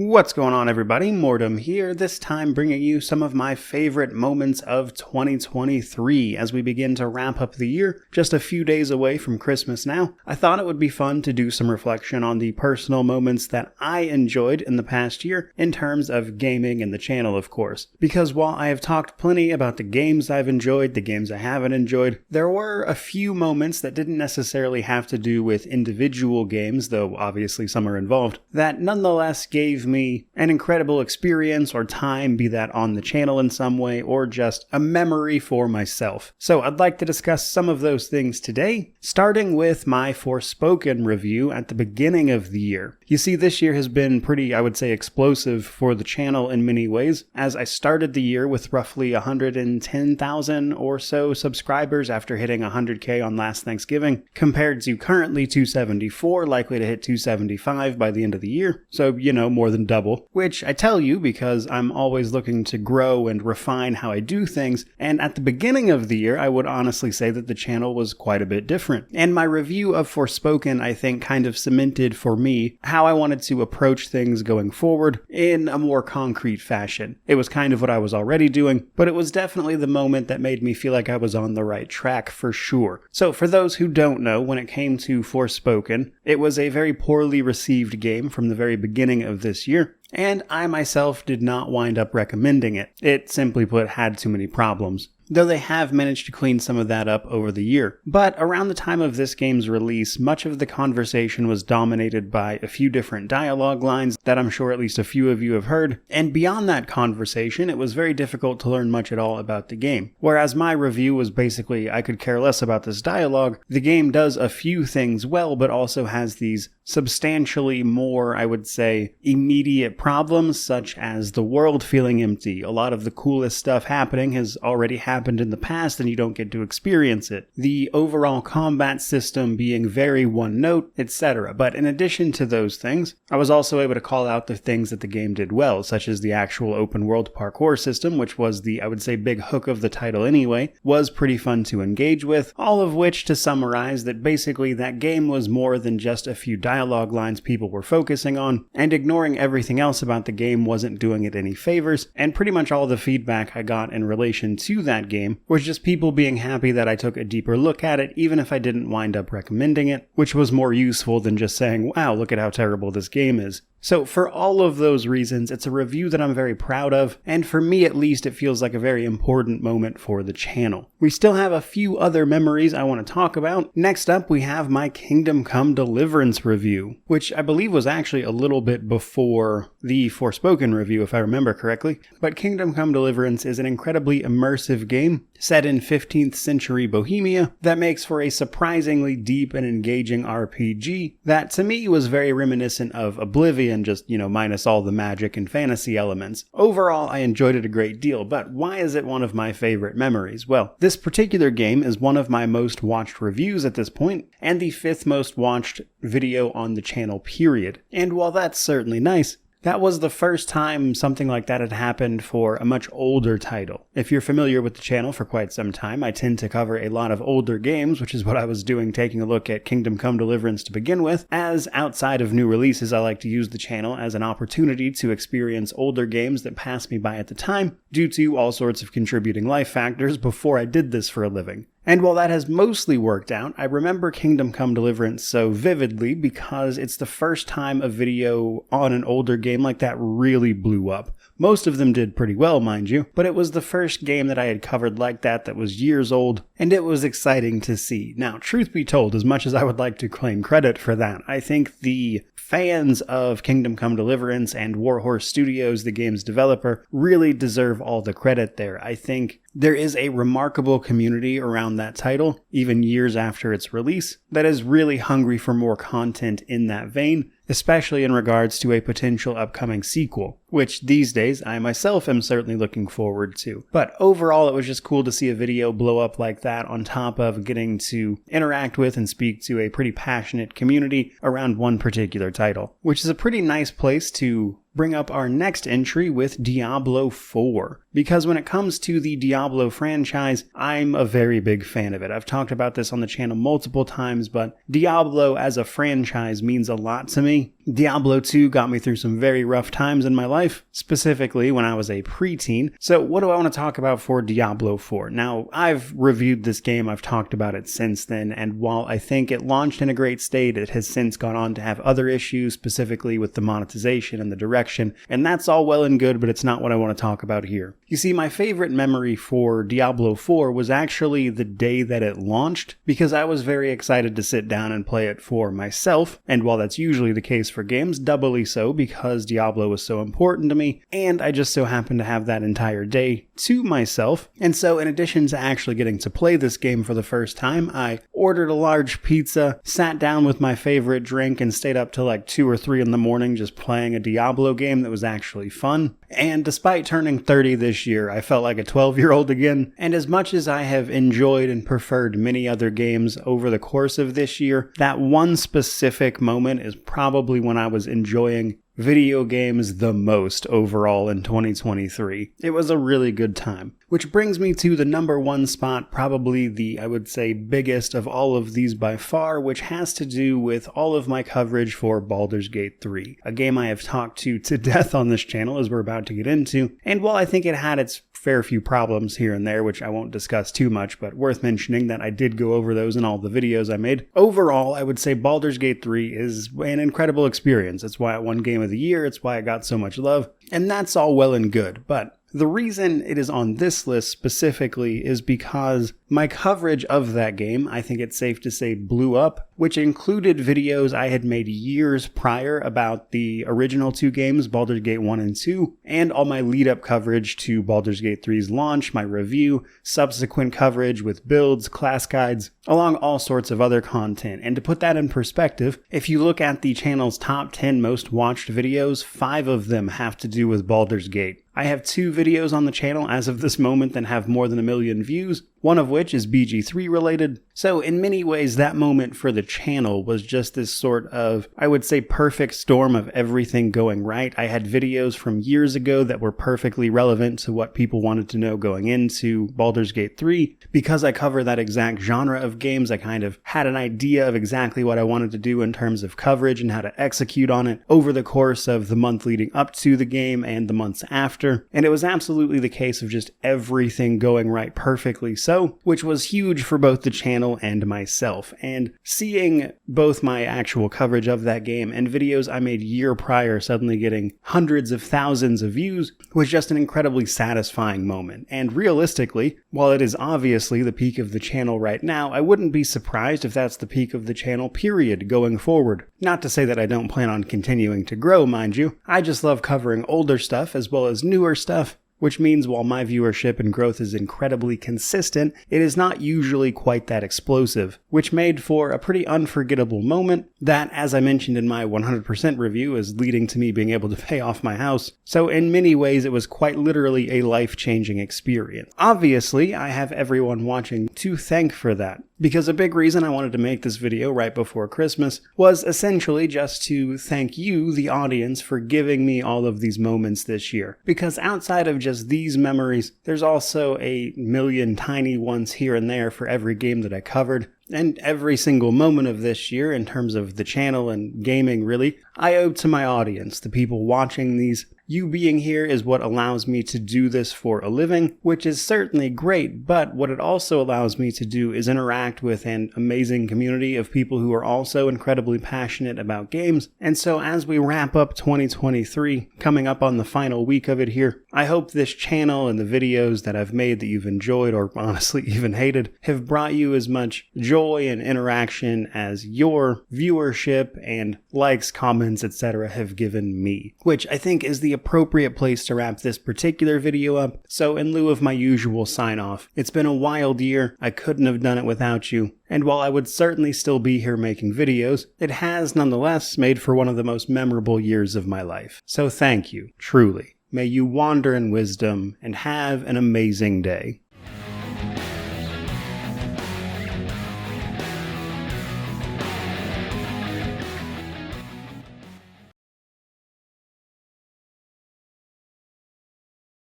What's going on, everybody? Mortem here, this time bringing you some of my favorite moments of 2023 as we begin to wrap up the year, just a few days away from Christmas now. I thought it would be fun to do some reflection on the personal moments that I enjoyed in the past year in terms of gaming and the channel, of course. Because while I have talked plenty about the games I've enjoyed, the games I haven't enjoyed, there were a few moments that didn't necessarily have to do with individual games, though obviously some are involved, that nonetheless gave me an incredible experience or time, be that on the channel in some way or just a memory for myself. So I'd like to discuss some of those things today, starting with my Forspoken review at the beginning of the year. You see, this year has been pretty, I would say, explosive for the channel in many ways, as I started the year with roughly 110,000 or so subscribers after hitting 100k on last Thanksgiving, compared to currently 274, likely to hit 275 by the end of the year. So, more than double, which I tell you because I'm always looking to grow and refine how I do things, and at the beginning of the year I would honestly say that the channel was quite a bit different. And my review of Forspoken, I think, kind of cemented for me how I wanted to approach things going forward in a more concrete fashion. It was kind of what I was already doing, but it was definitely the moment that made me feel like I was on the right track for sure. So for those who don't know, when it came to Forspoken, it was a very poorly received game from the very beginning of this year, and I myself did not wind up recommending it. It, simply put, had too many problems, though they have managed to clean some of that up over the year. But around the time of this game's release, much of the conversation was dominated by a few different dialogue lines that I'm sure at least a few of you have heard, and beyond that conversation, it was very difficult to learn much at all about the game. Whereas my review was basically, I could care less about this dialogue, the game does a few things well, but also has these substantially more, I would say, immediate problems, such as the world feeling empty. A lot of the coolest stuff happening has already happened in the past and you don't get to experience it. The overall combat system being very one note, etc. But in addition to those things, I was also able to call out the things that the game did well, such as the actual open world parkour system, which was the, I would say, big hook of the title anyway, was pretty fun to engage with, all of which to summarize that basically that game was more than just a few dialogue lines people were focusing on, and ignoring everything else about the game wasn't doing it any favors, and pretty much all the feedback I got in relation to that game was just people being happy that I took a deeper look at it, even if I didn't wind up recommending it, which was more useful than just saying, wow, look at how terrible this game is. So for all of those reasons, it's a review that I'm very proud of, and for me at least, it feels like a very important moment for the channel. We still have a few other memories I want to talk about. Next up, we have my Kingdom Come Deliverance review, which I believe was actually a little bit before the Forspoken review, if I remember correctly. But Kingdom Come Deliverance is an incredibly immersive game set in 15th century Bohemia that makes for a surprisingly deep and engaging RPG that to me was very reminiscent of Oblivion, just, minus all the magic and fantasy elements. Overall, I enjoyed it a great deal, but why is it one of my favorite memories? Well, this particular game is one of my most watched reviews at this point, and the 5th most watched video on the channel, period. And while that's certainly nice, that was the first time something like that had happened for a much older title. If you're familiar with the channel for quite some time, I tend to cover a lot of older games, which is what I was doing taking a look at Kingdom Come Deliverance to begin with, as outside of new releases I like to use the channel as an opportunity to experience older games that passed me by at the time, due to all sorts of contributing life factors before I did this for a living. And while that has mostly worked out, I remember Kingdom Come Deliverance so vividly because it's the first time a video on an older game like that really blew up. Most of them did pretty well, mind you, but it was the first game that I had covered like that was years old, and it was exciting to see. Now, truth be told, as much as I would like to claim credit for that, I think the fans of Kingdom Come Deliverance and Warhorse Studios, the game's developer, really deserve all the credit there. I think there is a remarkable community around that title, even years after its release, that is really hungry for more content in that vein, especially in regards to a potential upcoming sequel, which these days I myself am certainly looking forward to. But overall, it was just cool to see a video blow up like that, on top of getting to interact with and speak to a pretty passionate community around one particular title, which is a pretty nice place to bring up our next entry with Diablo 4. Because when it comes to the Diablo franchise, I'm a very big fan of it. I've talked about this on the channel multiple times, but Diablo as a franchise means a lot to me. Diablo 2 got me through some very rough times in my life, specifically when I was a preteen. So what do I want to talk about for Diablo 4? Now, I've reviewed this game, I've talked about it since then, and while I think it launched in a great state, it has since gone on to have other issues, specifically with the monetization and the direction, and that's all well and good, but it's not what I want to talk about here. You see, my favorite memory for Diablo 4 was actually the day that it launched, because I was very excited to sit down and play it for myself, and while that's usually the case for games, doubly so because Diablo was so important to me, and I just so happened to have that entire day to myself. And so in addition to actually getting to play this game for the first time, I ordered a large pizza, sat down with my favorite drink, and stayed up till like 2 or 3 in the morning just playing a Diablo game that was actually fun. And despite turning 30 this year, I felt like a 12-year-old again, and as much as I have enjoyed and preferred many other games over the course of this year, that one specific moment is probably when I was enjoying video games the most overall in 2023. It was a really good time. Which brings me to the number one spot, probably the, I would say, biggest of all of these by far, which has to do with all of my coverage for Baldur's Gate 3, a game I have talked to death on this channel, as we're about to get into, and while I think it had its fair few problems here and there, which I won't discuss too much, but worth mentioning that I did go over those in all the videos I made. Overall, I would say Baldur's Gate 3 is an incredible experience. It's why it won Game of the Year, it's why it got so much love, and that's all well and good, but the reason it is on this list specifically is because my coverage of that game, I think it's safe to say, blew up, which included videos I had made years prior about the original 2 games, Baldur's Gate 1 and 2, and all my lead-up coverage to Baldur's Gate 3's launch, my review, subsequent coverage with builds, class guides, along all sorts of other content. And to put that in perspective, if you look at the channel's top 10 most watched videos, 5 of them have to do with Baldur's Gate. I have 2 videos on the channel as of this moment that have more than 1 million views, one of which is BG3 related. So in many ways, that moment for the channel was just this sort of, I would say, perfect storm of everything going right. I had videos from years ago that were perfectly relevant to what people wanted to know going into Baldur's Gate 3. Because I cover that exact genre of games, I kind of had an idea of exactly what I wanted to do in terms of coverage and how to execute on it over the course of the month leading up to the game and the months after. And it was absolutely the case of just everything going right perfectly so, which was huge for both the channel and myself. And seeing both my actual coverage of that game and videos I made year prior suddenly getting hundreds of thousands of views was just an incredibly satisfying moment. And realistically, while it is obviously the peak of the channel right now, I wouldn't be surprised if that's the peak of the channel, period, going forward. Not to say that I don't plan on continuing to grow, mind you. I just love covering older stuff as well as newer stuff, which means while my viewership and growth is incredibly consistent, it is not usually quite that explosive, which made for a pretty unforgettable moment that, as I mentioned in my 100% review, is leading to me being able to pay off my house. So in many ways, it was quite literally a life-changing experience. Obviously, I have everyone watching to thank for that, because a big reason I wanted to make this video right before Christmas was essentially just to thank you, the audience, for giving me all of these moments this year. Because outside of just these memories, there's also a million tiny ones here and there for every game that I covered. And every single moment of this year, in terms of the channel and gaming really, I owe to my audience, the people watching these. You being here is what allows me to do this for a living, which is certainly great, but what it also allows me to do is interact with an amazing community of people who are also incredibly passionate about games. And so as we wrap up 2023, coming up on the final week of it here, I hope this channel and the videos that I've made that you've enjoyed or honestly even hated have brought you as much joy and interaction as your viewership and likes, comments, etc. have given me, which I think is the appropriate place to wrap this particular video up. So in lieu of my usual sign off, it's been a wild year. I couldn't have done it without you. And while I would certainly still be here making videos, it has nonetheless made for one of the most memorable years of my life. So thank you, truly. May you wander in wisdom and have an amazing day.